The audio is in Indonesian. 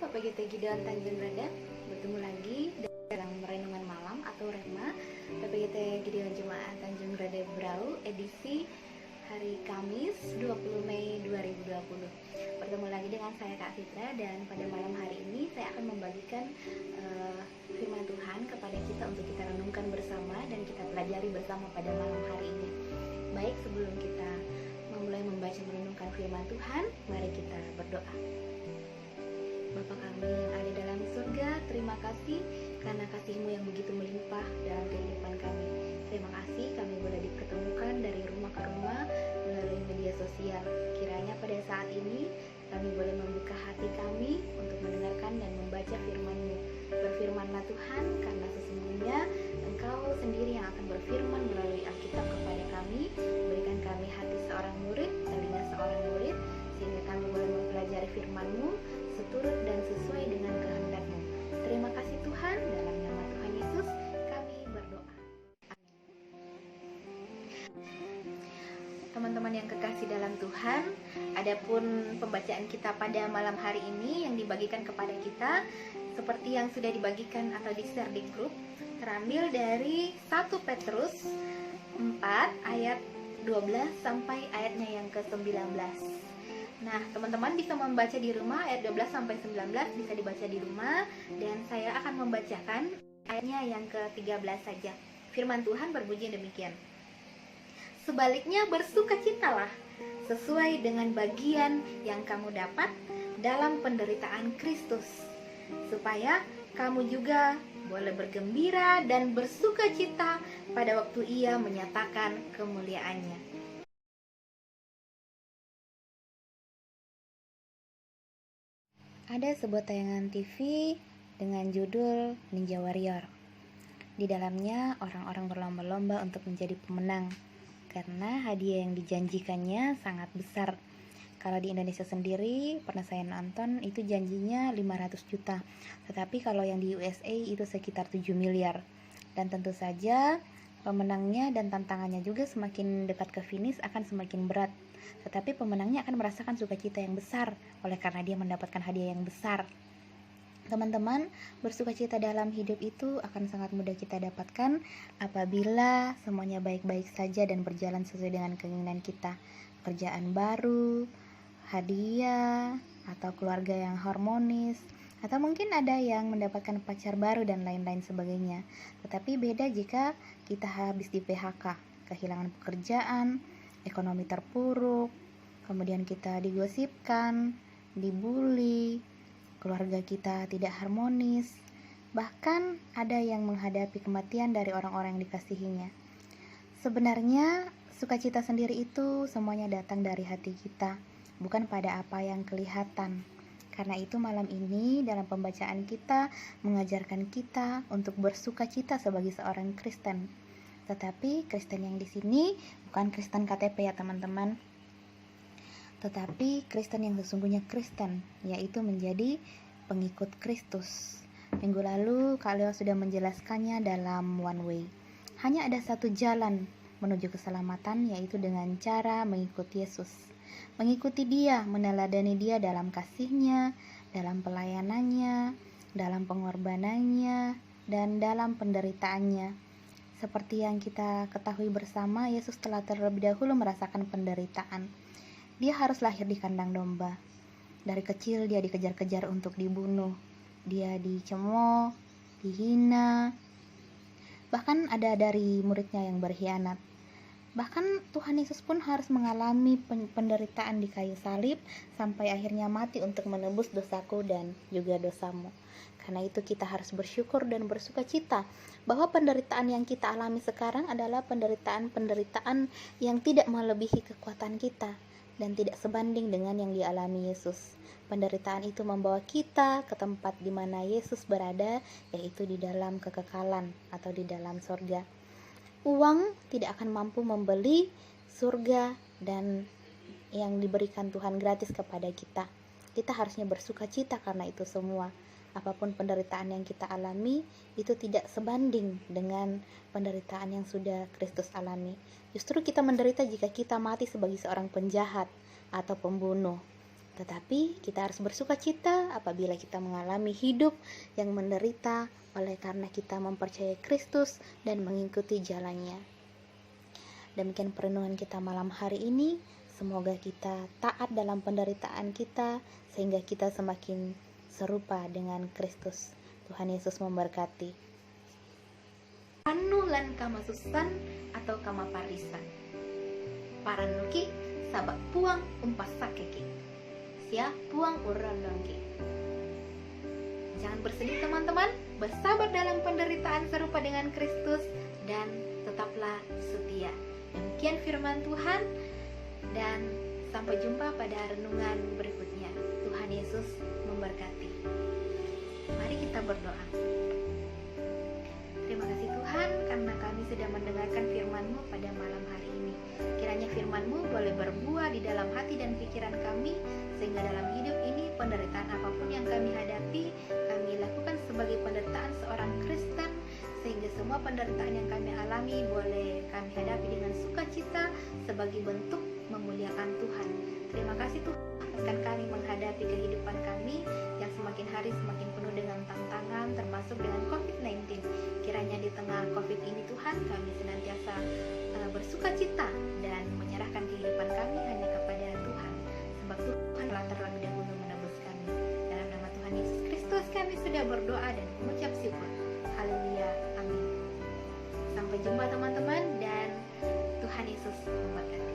PPGT Gideon Tanjung Reda. Bertemu lagi dalam renungan malam atau Rema PPGT Gideon Jemaat Tanjung Reda Berau edisi hari Kamis 20 Mei 2020. Bertemu lagi dengan saya Kak Fitra, dan pada malam hari ini saya akan membagikan firman Tuhan kepada kita untuk kita renungkan bersama dan kita pelajari bersama pada malam hari ini. Baik, sebelum kita memulai membaca merenungkan firman Tuhan, mari kita berdoa. Bapa kami yang ada dalam surga, terima kasih karena kasih-Mu yang begitu melimpah dalam kehidupan kami. Terima kasih kami boleh diketemukan dari rumah ke rumah melalui media sosial. Kiranya pada saat ini kami boleh membuka hati kami untuk mendengarkan dan membaca firman-Mu. Berfirmanlah Tuhan, karena sesungguhnya Engkau sendiri yang akan berfirman melalui Alkitab kepada kami. Berikan kami hati seorang murid, telinga seorang murid, sehingga kami boleh mempelajari firman-Mu seturut dan sesuai dengan kehendak-Mu. Terima kasih Tuhan, dalam nama Tuhan Yesus kami berdoa. Teman-teman yang kekasih dalam Tuhan, adapun pembacaan kita pada malam hari ini yang dibagikan kepada kita seperti yang sudah dibagikan atau di-share di grup, terambil dari 1 Petrus 4 ayat 12 sampai ayatnya yang ke-19. Nah, teman-teman bisa membaca di rumah ayat 12 sampai 19, bisa dibaca di rumah, dan saya akan membacakan ayatnya yang ke-13 saja. Firman Tuhan berbunyi demikian. Sebaliknya bersukacitalah sesuai dengan bagian yang kamu dapat dalam penderitaan Kristus, supaya kamu juga boleh bergembira dan bersukacita pada waktu Ia menyatakan kemuliaannya. Ada sebuah tayangan TV dengan judul Ninja Warrior. Di dalamnya orang-orang berlomba-lomba untuk menjadi pemenang karena hadiah yang dijanjikannya sangat besar. Kalau di Indonesia sendiri pernah saya nonton itu janjinya 500 juta. Tetapi kalau yang di USA itu sekitar 7 miliar. Dan tentu saja pemenangnya dan tantangannya juga semakin dekat ke finish akan semakin berat. Tetapi pemenangnya akan merasakan sukacita yang besar oleh karena dia mendapatkan hadiah yang besar. Teman-teman, bersukacita dalam hidup itu akan sangat mudah kita dapatkan apabila semuanya baik-baik saja dan berjalan sesuai dengan keinginan kita. Pekerjaan baru, hadiah, atau keluarga yang harmonis, atau mungkin ada yang mendapatkan pacar baru dan lain-lain sebagainya. Tetapi beda jika kita habis di PHK, kehilangan pekerjaan, ekonomi terpuruk, kemudian kita digosipkan, dibully, keluarga kita tidak harmonis, bahkan ada yang menghadapi kematian dari orang-orang yang dikasihinya. Sebenarnya sukacita sendiri itu semuanya datang dari hati kita, bukan pada apa yang kelihatan. Karena itu malam ini dalam pembacaan kita mengajarkan kita untuk bersukacita sebagai seorang Kristen. Tetapi Kristen yang di sini bukan Kristen KTP ya teman-teman, tetapi Kristen yang sesungguhnya Kristen, yaitu menjadi pengikut Kristus. Minggu lalu Kak Leo sudah menjelaskannya dalam one way. Hanya ada satu jalan menuju keselamatan, yaitu dengan cara mengikuti Yesus. Mengikuti Dia, meneladani Dia dalam kasih-Nya, dalam pelayanannya, dalam pengorbanannya, dan dalam penderitaannya. Seperti yang kita ketahui bersama, Yesus telah terlebih dahulu merasakan penderitaan. Dia harus lahir di kandang domba. Dari kecil dia dikejar-kejar untuk dibunuh. Dia dicemooh, dihina. Bahkan ada dari muridnya yang berkhianat. Bahkan Tuhan Yesus pun harus mengalami penderitaan di kayu salib sampai akhirnya mati untuk menebus dosaku dan juga dosamu. Karena itu kita harus bersyukur dan bersukacita bahwa penderitaan yang kita alami sekarang adalah penderitaan yang tidak melebihi kekuatan kita dan tidak sebanding dengan yang dialami Yesus. Penderitaan itu membawa kita ke tempat di mana Yesus berada, yaitu di dalam kekekalan atau di dalam surga. Uang tidak akan mampu membeli surga dan yang diberikan Tuhan gratis kepada kita. Kita harusnya bersukacita karena itu semua. Apapun penderitaan yang kita alami, itu tidak sebanding dengan penderitaan yang sudah Kristus alami. Justru kita menderita jika kita mati sebagai seorang penjahat atau pembunuh. Tetapi kita harus bersuka cita apabila kita mengalami hidup yang menderita oleh karena kita mempercayai Kristus dan mengikuti jalannya. Demikian perenungan kita malam hari ini. Semoga kita taat dalam penderitaan kita sehingga kita semakin serupa dengan Kristus. Tuhan Yesus memberkati. Anu lan kama susan atau kama parisan. Paranuki sabak puang umpas sakeki. Sia puang urandongki. Jangan bersedih teman-teman, bersabar dalam penderitaan serupa dengan Kristus dan tetaplah setia. Demikian firman Tuhan dan sampai jumpa pada renungan berikutnya. Tuhan Yesus memberkati. Mari kita berdoa. Terima kasih Tuhan karena kami sudah mendengarkan firman-Mu pada malam hari ini. Kiranya firman-Mu boleh berbuah di dalam hati dan pikiran kami, sehingga dalam hidup ini penderitaan apapun yang kami hadapi, kami lakukan sebagai penderitaan seorang Kristen, sehingga semua penderitaan yang kami alami boleh kami hadapi dengan sukacita sebagai bentuk memuliakan Tuhan. Terima kasih Tuhan akan kami menghadapi kehidupan kami yang semakin hari semakin penuh dengan tantangan, termasuk dengan COVID-19. Kiranya di tengah COVID ini Tuhan, kami senantiasa bersukacita dan menyerahkan kehidupan kami hanya kepada Tuhan, sebab Tuhan telah terlebih dahulu menebus kami. Dalam nama Tuhan Yesus Kristus kami sudah berdoa dan mengucap syukur. Haleluya, amin. Sampai jumpa teman-teman, dan Tuhan Yesus memberkati.